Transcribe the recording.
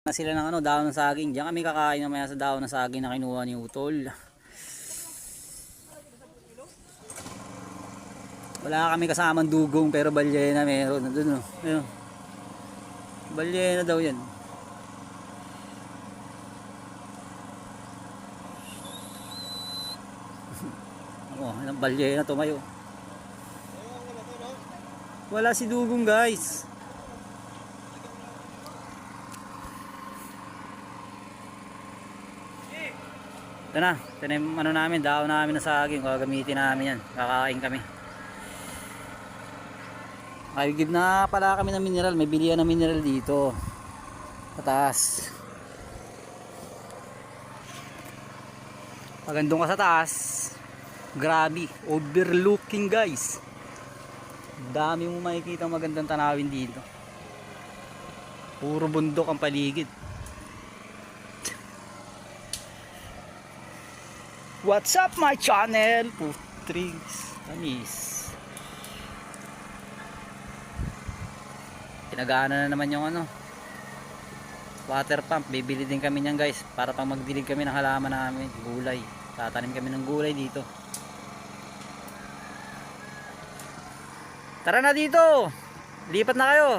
Sila ng ano, dahon ng saging. Diyan kami kakain mamaya sa dahon ng saging na kinuha ni Utol. Wala kami kasamang dugong pero balyena meron. Nandun no. Ayun. Balyena daw yan. Oh, ilang balyena tumayo. Wala si dugong guys. Ito na, ito na yung ano namin, dahon namin na saging, gagamitin namin yan, kakain kami. Give na pala kami ng mineral, may bilihan ng mineral dito sa taas. Pag andun ka sa taas, grabe, overlooking guys. Dami mo makikita magandang tanawin dito. Puro bundok ang paligid. What's up my channel? Putrings, tanis. Pinagana na naman yung ano, water pump. Bibili din kami niyan guys, para pang magdilig kami ng halaman namin, gulay. Tatanim kami ng gulay dito. Tara na dito, lipat na kayo.